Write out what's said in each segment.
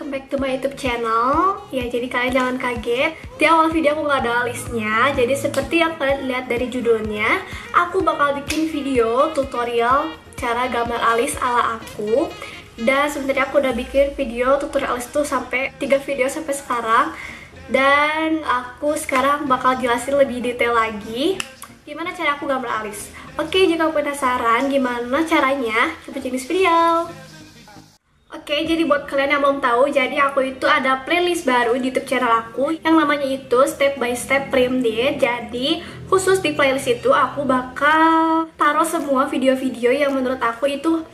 welcome back to my YouTube channel. Ya, jadi kalian jangan kaget, di awal video aku nggak ada alisnya. Jadi seperti yang kalian lihat dari judulnya, aku bakal bikin video tutorial cara gambar alis ala aku. Dan sebenarnya aku udah bikin video tutorial alis tuh sampai 3 video sampai sekarang. Dan aku sekarang bakal jelasin lebih detail lagi gimana cara aku gambar alis. Oke, jika penasaran gimana caranya, coba cek di video. Oke, jadi buat kalian yang belum tahu, jadi aku itu ada playlist baru di YouTube channel aku yang namanya itu Step by Step Prim Date. Jadi khusus di playlist itu aku bakal taruh semua video-video yang menurut aku itu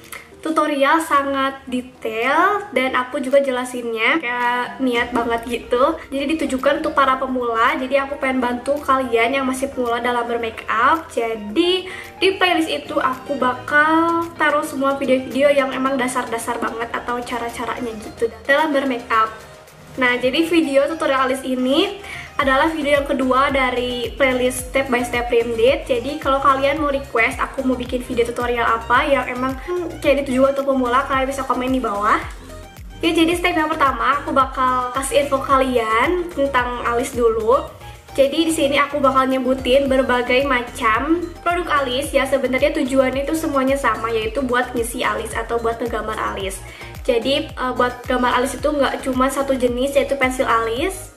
tutorial sangat detail dan aku juga jelasinnya kayak niat banget gitu. Jadi ditujukan untuk para pemula. Jadi aku pengen bantu kalian yang masih pemula dalam bermakeup. Jadi di playlist itu aku bakal taruh semua video-video yang emang dasar-dasar banget atau cara-caranya gitu dalam bermakeup. Nah, jadi video tutorial alis ini adalah video yang kedua dari playlist Step by Step Prim Date. Jadi kalau kalian mau request aku mau bikin video tutorial apa yang emang kayak ditujukan untuk pemula, kalian bisa komen di bawah. Ya, jadi step yang pertama aku bakal kasih info kalian tentang alis dulu. Jadi di sini aku bakal nyebutin berbagai macam produk alis ya. Sebenarnya tujuannya itu semuanya sama, yaitu buat ngisi alis atau buat ngegambar alis. Jadi buat gambar alis itu nggak cuma satu jenis, yaitu pensil alis.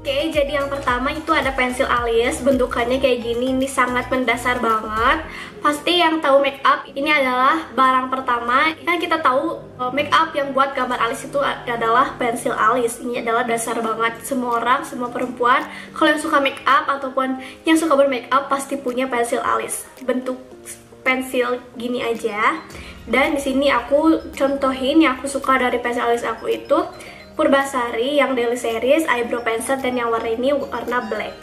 Oke, jadi yang pertama itu ada pensil alis, bentukannya kayak gini, ini sangat mendasar banget. Pasti yang tahu make up, ini adalah barang pertama. Kan kita tahu make up yang buat gambar alis itu adalah pensil alis. Ini adalah dasar banget, semua orang, semua perempuan, kalau yang suka make up ataupun yang suka bermake up pasti punya pensil alis. Bentuk pensil gini aja. Dan di sini aku contohin yang aku suka dari pensil alis aku itu Purbasari yang daily series eyebrow pencil, dan yang warna ini warna black.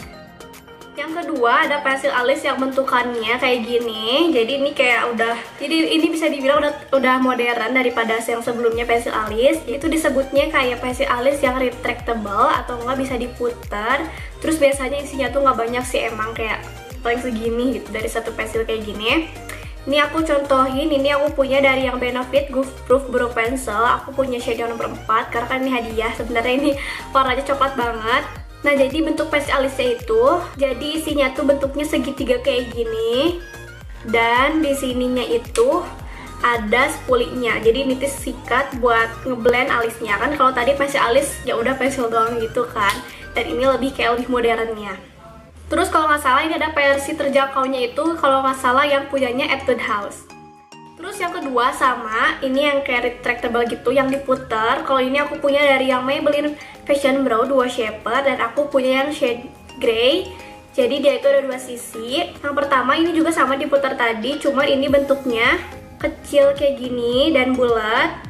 Yang kedua ada pensil alis yang bentukannya kayak gini. Jadi ini kayak ini bisa dibilang udah modern daripada yang sebelumnya pensil alis. Itu disebutnya kayak pensil alis yang retractable atau nggak bisa diputar. Terus biasanya isinya tuh nggak banyak sih, emang kayak paling segini gitu dari satu pensil kayak gini. Ini aku contohin, ini aku punya dari yang Benefit Goof Proof Brow Pencil. Aku punya shade yang nomor 4 karena kan ini hadiah. Sebenarnya ini warnanya coklat banget. Nah, jadi bentuk pensil alisnya itu, jadi isinya tuh bentuknya segitiga kayak gini. Dan di sininya itu ada spulinya. Jadi nitis sikat buat ngeblend alisnya. Kan kalau tadi pensil alis ya udah pensil doang gitu kan. Dan ini lebih kayak lebih modernnya. Terus kalau nggak salah ini ada versi terjangkaunya itu kalau nggak salah yang punyanya Etude House. Terus yang kedua sama, ini yang kayak retractable gitu yang diputar. Kalau ini aku punya dari yang Maybelline Fashion Brow Duo Shaper, dan aku punya yang shade grey. Jadi dia itu ada dua sisi. Yang pertama ini juga sama diputar tadi, cuma ini bentuknya kecil kayak gini dan bulat.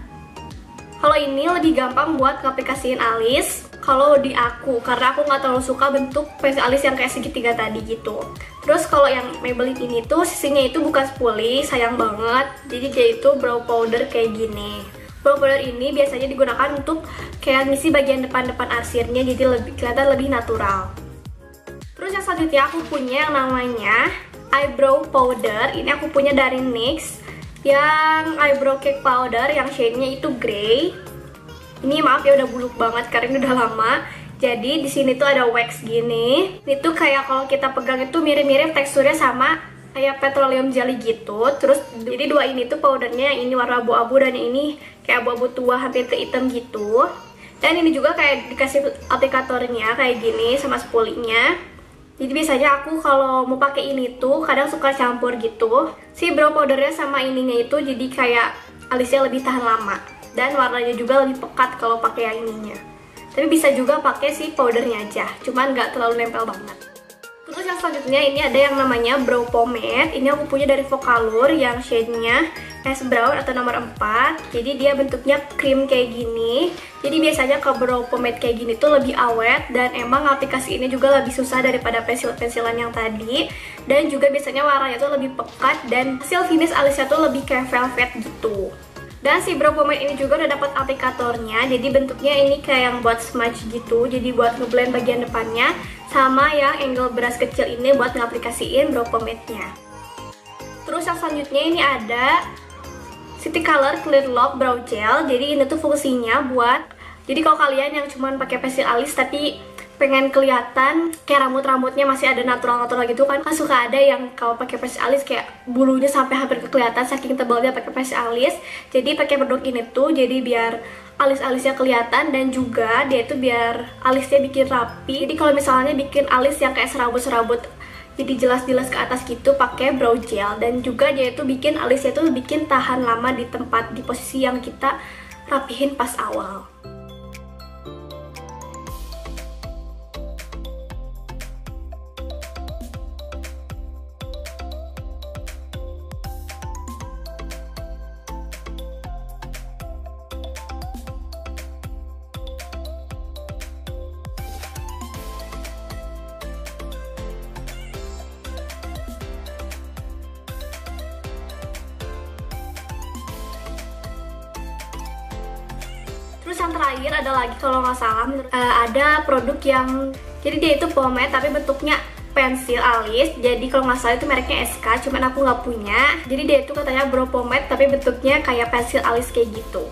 Kalau ini lebih gampang buat ngaplikasiin alis kalau di aku, karena aku nggak terlalu suka bentuk pensil alis yang kayak segitiga tadi gitu. Terus kalau yang Maybelline ini tuh sisinya itu bukan spoolie, sayang banget. Jadi dia itu brow powder kayak gini. Brow powder ini biasanya digunakan untuk kayak ngisi bagian depan-depan arsirnya, jadi kelihatan lebih natural. Terus yang selanjutnya aku punya yang namanya eyebrow powder. Ini aku punya dari NYX yang eyebrow cake powder yang shade-nya itu grey. Ini maaf ya udah buluk banget karena ini udah lama. Jadi di sini tuh ada wax gini. Ini tuh kayak kalau kita pegang itu mirip-mirip teksturnya sama kayak petroleum jelly gitu. Terus jadi dua ini tuh powdernya, yang ini warna abu-abu dan yang ini kayak abu-abu tua hampir ke hitam gitu. Dan ini juga kayak dikasih aplikatornya kayak gini sama spulinya. Jadi biasanya aku kalau mau pakai ini tuh kadang suka campur gitu. Si brow powdernya sama ininya itu jadi kayak alisnya lebih tahan lama. Dan warnanya juga lebih pekat kalau pakai yang ininya. Tapi bisa juga pakai si powdernya aja, cuman nggak terlalu nempel banget. Terus yang selanjutnya ini ada yang namanya brow pomade. Ini aku punya dari Vocalour yang shade-nya Hash Brown atau nomor 4. Jadi dia bentuknya krim kayak gini. Jadi biasanya ke brow pomade kayak gini tuh lebih awet, dan emang aplikasi ini juga lebih susah daripada pensil-pensilan yang tadi. Dan juga biasanya warnanya tuh lebih pekat dan hasil finish alisnya tuh lebih kayak velvet gitu. Dan si brow pomade ini juga udah dapat aplikatornya. Jadi bentuknya ini kayak yang buat smudge gitu. Jadi buat ngeblend bagian depannya, sama yang angle brush kecil ini buat ngaplikasiin brow pomade-nya. Terus yang selanjutnya ini ada City Color Clear Lock Brow Gel. Jadi ini tuh fungsinya buat Jadi kalau kalian yang cuman pakai pensil alis tapi pengen kelihatan kayak rambutnya masih ada natural gitu kan suka ada yang kalau pakai pensil alis kayak bulunya sampai hampir kelihatan saking tebalnya pakai pensil alis. Jadi pakai produk ini tuh jadi biar alis-alisnya kelihatan dan juga dia itu biar alisnya bikin rapi. Jadi kalau misalnya bikin alis yang kayak serabut-serabut jadi jelas-jelas ke atas gitu pakai brow gel, dan juga dia itu bikin alisnya tuh bikin tahan lama di tempat di posisi yang kita rapihin pas awal. Terus yang terakhir ada lagi kalau nggak salah ada produk yang jadi dia itu pomade tapi bentuknya pensil alis. Jadi kalau nggak salah itu mereknya SK, cuman aku nggak punya. Jadi dia itu katanya brow pomade tapi bentuknya kayak pensil alis kayak gitu.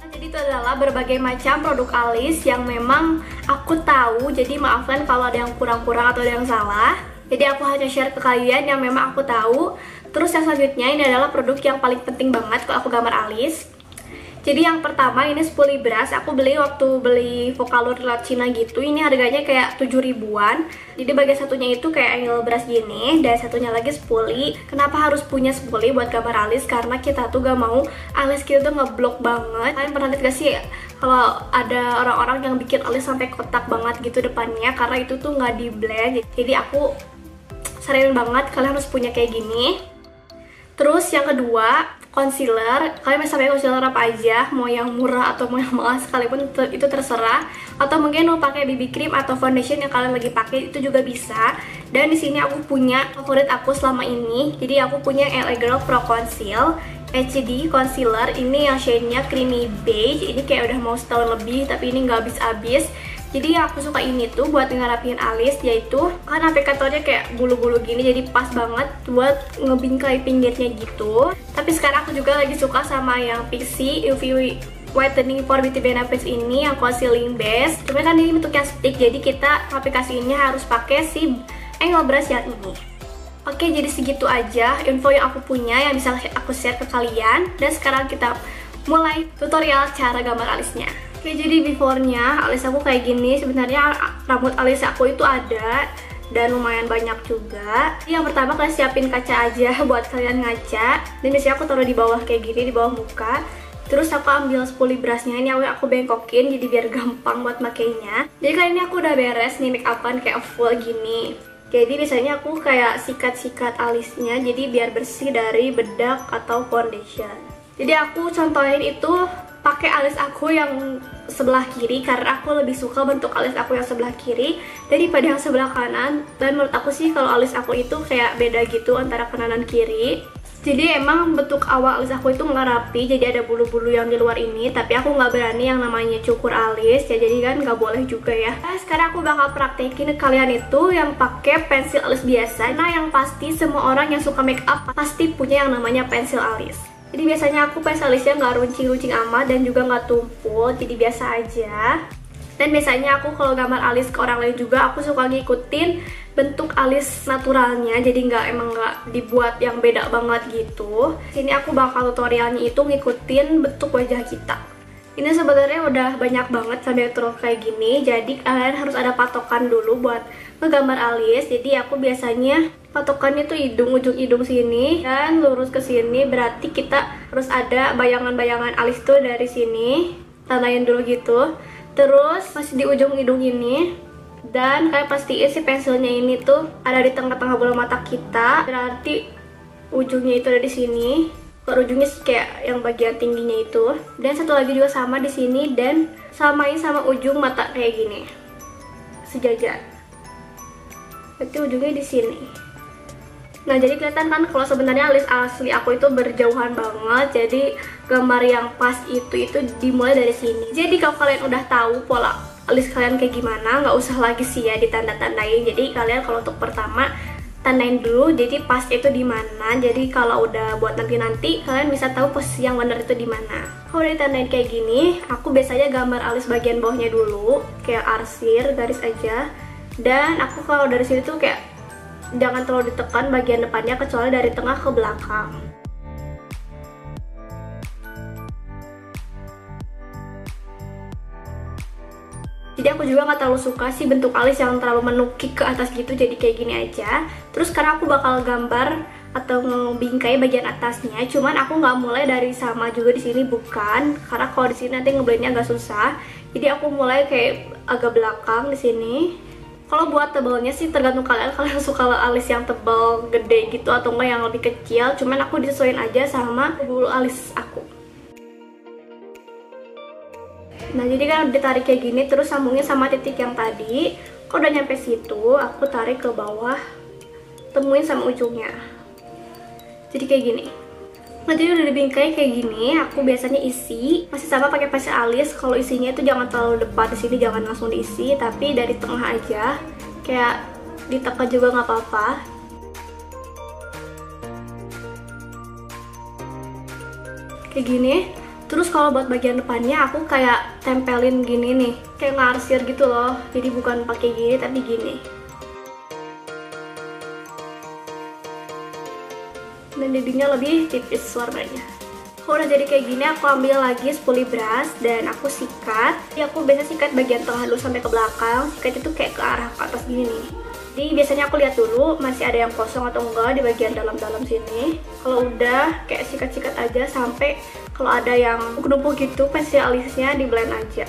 Jadi itu adalah berbagai macam produk alis yang memang aku tahu. Jadi maafkan kalau ada yang kurang-kurang atau ada yang salah. Jadi aku hanya share ke kalian yang memang aku tahu. Terus yang selanjutnya ini adalah produk yang paling penting banget kalau aku gambar alis. Jadi yang pertama ini spoolie brush. Aku beli waktu beli Vocaloid lewat Cina gitu. Ini harganya kayak 7 ribuan. Jadi bagian satunya itu kayak angle brush gini, dan satunya lagi spoolie. Kenapa harus punya spoolie buat gambar alis? Karena kita tuh gak mau alis kita tuh ngeblok banget. Kalian pernah lihat gak sih kalau ada orang-orang yang bikin alis sampai kotak banget gitu depannya karena itu tuh nggak di blend. Jadi aku saranin banget kalian harus punya kayak gini. Terus yang kedua, concealer. Kalian bisa pakai concealer apa aja, mau yang murah atau mau yang mahal sekalipun itu terserah. Atau mungkin mau pakai BB cream atau foundation yang kalian lagi pakai itu juga bisa. Dan di sini aku punya favorit aku selama ini. Jadi aku punya LA Girl Pro Conceal HD Concealer. Ini yang shade-nya creamy beige. Ini kayak udah mau setahun lebih tapi ini nggak habis-habis. Jadi aku suka ini tuh buat ngerapiin alis, yaitu kan aplikatornya kayak bulu-bulu gini, jadi pas banget buat ngebingkai pinggirnya gitu. Tapi sekarang aku juga lagi suka sama yang Pixi UV Whitening for Beauty Benefits ini yang concealing base. Cuma kan ini bentuknya stick, jadi kita aplikasiinnya harus pakai si angle brush yang ini. Oke, jadi segitu aja info yang aku punya yang bisa aku share ke kalian. Dan sekarang kita mulai tutorial cara gambar alisnya. Oke, jadi before-nya alis aku kayak gini. Sebenarnya rambut alis aku itu ada dan lumayan banyak juga. Jadi yang pertama kalian siapin kaca aja buat kalian ngaca. Dan biasanya aku taruh di bawah kayak gini, di bawah muka. Terus aku ambil spoolie brushnya, ini aku bengkokin jadi biar gampang buat makainya. Jadi kali ini aku udah beres nih make upan kayak full gini. Jadi biasanya aku kayak sikat-sikat alisnya jadi biar bersih dari bedak atau foundation. Jadi aku contohin itu pakai alis aku yang sebelah kiri karena aku lebih suka bentuk alis aku yang sebelah kiri daripada yang sebelah kanan. Dan menurut aku sih kalau alis aku itu kayak beda gitu antara kanan dan kiri. Jadi emang bentuk awal alis aku itu nggak rapi, jadi ada bulu-bulu yang di luar ini. Tapi aku nggak berani yang namanya cukur alis ya, jadi kan nggak boleh juga ya. Nah, sekarang aku bakal praktekin ke kalian itu yang pakai pensil alis biasa. Nah, yang pasti semua orang yang suka make up pasti punya yang namanya pensil alis. Jadi biasanya aku pensil alisnya nggak runcing-runcing amat dan juga nggak tumpul, jadi biasa aja. Dan biasanya aku kalau gambar alis ke orang lain juga aku suka ngikutin bentuk alis naturalnya, jadi emang nggak dibuat yang beda banget gitu. Sini aku bakal tutorialnya itu ngikutin bentuk wajah kita. Ini sebenarnya udah banyak banget sampai tutorial kayak gini, jadi kalian harus ada patokan dulu buat ngegambar alis. Jadi aku biasanya patokannya tuh ujung hidung sini dan lurus ke sini, berarti kita harus ada bayangan-bayangan alis tuh dari sini, tandain dulu gitu. Terus masih di ujung hidung ini, dan kalian pastiin si pensilnya ini tuh ada di tengah-tengah bola mata kita, berarti ujungnya itu ada di sini. Kalau ujungnya sih kayak yang bagian tingginya itu. Dan satu lagi juga sama di sini, dan samain sama ujung mata kayak gini, sejajar. Berarti ujungnya di sini. Nah, jadi kelihatan kan kalau sebenarnya alis asli aku itu berjauhan banget. Jadi gambar yang pas itu dimulai dari sini. Jadi kalau kalian udah tahu pola alis kalian kayak gimana, nggak usah lagi sih ya ditanda-tandain. Jadi kalian kalau untuk pertama tandain dulu jadi pas itu di mana. Jadi kalau udah buat nanti kalian bisa tahu posisi yang benar itu di mana. Kalau udah ditandain kayak gini, aku biasanya gambar alis bagian bawahnya dulu, kayak arsir, garis aja. Dan aku kalau dari sini tuh kayak jangan terlalu ditekan bagian depannya, kecuali dari tengah ke belakang. Jadi aku juga nggak terlalu suka sih bentuk alis yang terlalu menukik ke atas gitu, jadi kayak gini aja. Terus sekarang aku bakal gambar atau ngebingkai bagian atasnya. Cuman aku nggak mulai dari sama juga di sini, bukan, karena kalau di sini nanti ngeblendnya agak susah. Jadi aku mulai kayak agak belakang di sini. Kalau buat tebalnya sih tergantung kalian suka alis yang tebal gede gitu atau enggak yang lebih kecil. Cuman aku disesuaikan aja sama bulu alis aku. Nah, jadi kan udah ditarik kayak gini, terus sambungnya sama titik yang tadi. Kalau udah nyampe situ, aku tarik ke bawah, temuin sama ujungnya. Jadi kayak gini. Nah, jadi udah dibingkai kayak gini. Aku biasanya isi masih sama pakai pasir alis. Kalau isinya itu jangan terlalu depan di sini, jangan langsung diisi, tapi dari tengah aja. Kayak ditekan juga nggak apa-apa. Kayak gini. Terus kalau buat bagian depannya aku kayak tempelin gini nih, kayak ngarsir gitu loh. Jadi bukan pakai gini tapi gini. Dan jadinya lebih tipis warnanya. Kalau udah jadi kayak gini, aku ambil lagi spoolie brush dan aku sikat. Jadi aku biasa sikat bagian tengah dulu sampai ke belakang. Sikat itu kayak ke arah ke atas gini nih. Jadi biasanya aku lihat dulu masih ada yang kosong atau enggak di bagian dalam-dalam sini. Kalau udah kayak sikat-sikat aja sampai kalau ada yang numpuk gitu, pensil alisnya di blend aja.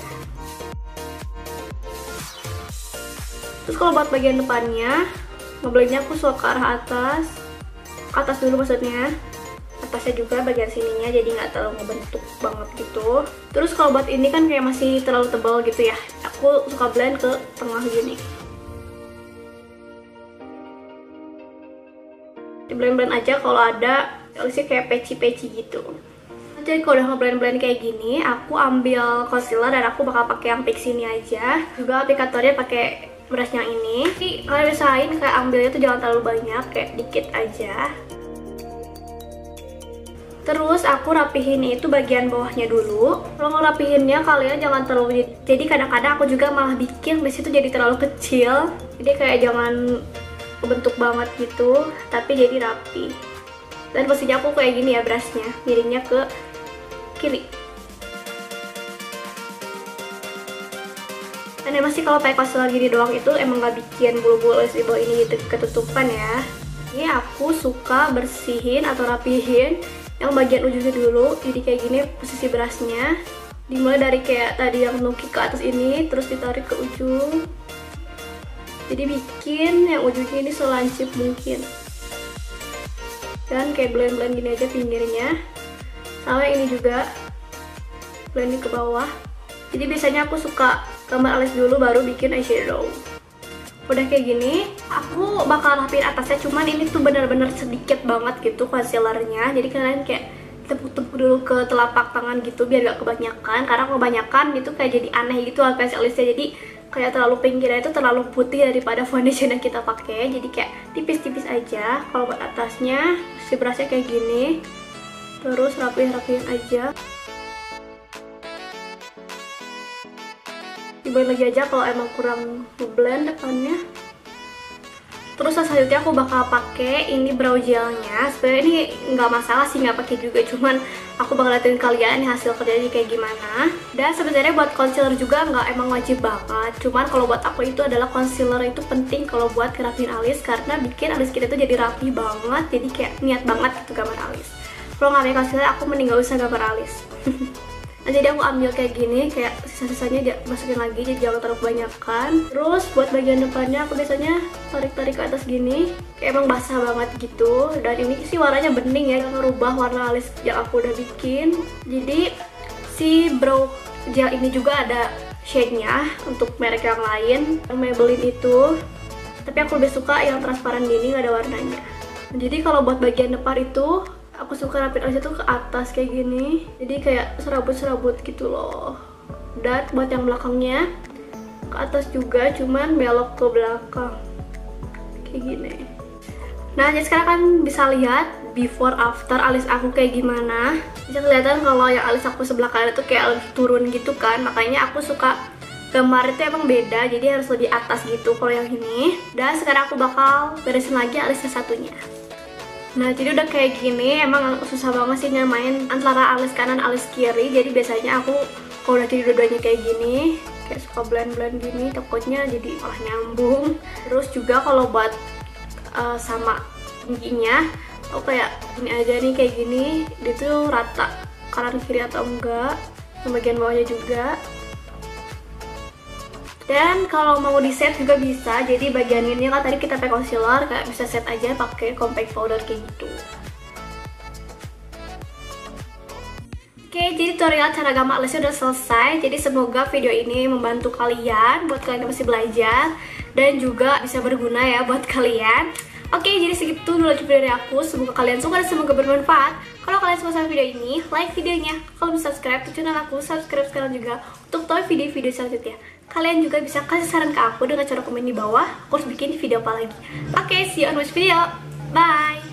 Terus kalau buat bagian depannya, ngeblendnya aku suka ke arah atas dulu maksudnya. Atasnya juga bagian sininya, jadi nggak terlalu ngebentuk banget gitu. Terus kalau buat ini kan kayak masih terlalu tebal gitu ya, aku suka blend ke tengah gini. Di blend-blend aja kalau ada alisnya kayak peci-peci gitu. Jadi kalau udah ngeblend-blend kayak gini, aku ambil concealer dan aku bakal pakai yang fix ini aja. Juga aplikatornya pakai brush yang ini. Jadi kalian bisain kayak ambilnya tuh jangan terlalu banyak, kayak dikit aja. Terus aku rapihin itu bagian bawahnya dulu. Kalau ngerapihinnya kalian jangan terlalu, jadi kadang-kadang aku juga malah bikin base itu jadi terlalu kecil. Jadi kayak jangan kebentuk banget gitu, tapi jadi rapi. Dan posisinya aku kayak gini ya brushnya, miringnya ke kiri. Dan emang sih kalau pakai concealer gini doang itu emang gak bikin bulu-bulu alis di bawah ini gitu ketutupan ya. Ini aku suka bersihin atau rapihin yang bagian ujungnya dulu. Jadi kayak gini posisi brushnya, dimulai dari kayak tadi yang nukik ke atas ini, terus ditarik ke ujung. Jadi bikin yang ujungnya ini selancip mungkin. Dan kayak blend-blend gini aja pinggirnya. Sama ini juga blending ke bawah. Jadi biasanya aku suka gambar alis dulu baru bikin eyeshadow. Udah kayak gini, aku bakal rapiin atasnya, cuman ini tuh bener-bener sedikit banget gitu concealernya. Jadi kalian kayak tepuk-tepuk dulu ke telapak tangan gitu biar gak kebanyakan. Karena kebanyakan gitu kayak jadi aneh gitu face alisnya. Jadi kayak terlalu pinggirnya itu terlalu putih daripada foundation yang kita pakai. Jadi kayak tipis-tipis aja. Kalau buat atasnya si brushnya kayak gini, terus rapiin aja. Diblend lagi aja kalau emang kurang ngeblend depannya. Terus selanjutnya aku bakal pakai ini brow gelnya. Sebenarnya ini nggak masalah sih nggak pakai juga, cuman aku bakal liatin kalian hasil kerjanya kayak gimana. Dan sebenarnya buat concealer juga nggak emang wajib banget, cuman kalau buat aku itu adalah concealer itu penting kalau buat ngerapiin alis, karena bikin alis kita tuh jadi rapi banget, jadi kayak niat banget gitu gambar alis. Kalau nggak pakai concealer aku mending nggak usah gambar alis. Nah, jadi aku ambil kayak gini, kayak sisa-sisanya dia masukin lagi, jadi jangan terlalu kebanyakan. Terus buat bagian depannya aku biasanya tarik-tarik ke atas gini, kayak emang basah banget gitu. Dan ini sih warnanya bening ya, ngerubah warna alis yang aku udah bikin. Jadi si brow gel ini juga ada shade-nya untuk merek yang lain, yang Maybelline itu. Tapi aku lebih suka yang transparan gini, gak ada warnanya. Jadi kalau buat bagian depan itu aku suka rapiin aja tuh ke atas kayak gini, jadi kayak serabut-serabut gitu loh. Dan buat yang belakangnya ke atas juga, cuman belok ke belakang kayak gini. Nah, jadi sekarang kan bisa lihat before after alis aku kayak gimana. Bisa kelihatan kalau yang alis aku sebelah kanan itu kayak lebih turun gitu kan. Makanya aku suka gambar itu emang beda, jadi harus lebih atas gitu kalau yang ini. Dan sekarang aku bakal beresin lagi alisnya satunya. Nah, jadi udah kayak gini, emang susah banget sih nyamain antara alis kanan alis kiri. Jadi biasanya aku kalau udah jadi dua-duanya kayak gini, kayak suka blend-blend gini, takutnya jadi malah nyambung. Terus juga kalau buat sama tingginya, aku kayak ini aja nih, kayak gini, dia tuh rata kanan kiri atau enggak, dan bagian bawahnya juga. Dan kalau mau di set juga bisa, jadi bagian ini kan tadi kita pakai concealer, kayak bisa set aja pakai compact powder kayak gitu. Oke, jadi tutorial cara gambar alisnya udah selesai. Jadi semoga video ini membantu kalian, buat kalian yang masih belajar, dan juga bisa berguna ya buat kalian. Oke, jadi segitu dulu video dari aku. Semoga kalian suka dan semoga bermanfaat. Kalau kalian suka sama video ini, like videonya. Kalau belum subscribe ke channel aku, subscribe sekarang juga untuk tahu video-video selanjutnya. Kalian juga bisa kasih saran ke aku dengan cara komen di bawah. Aku harus bikin video apa lagi. Oke, see you on next video. Bye!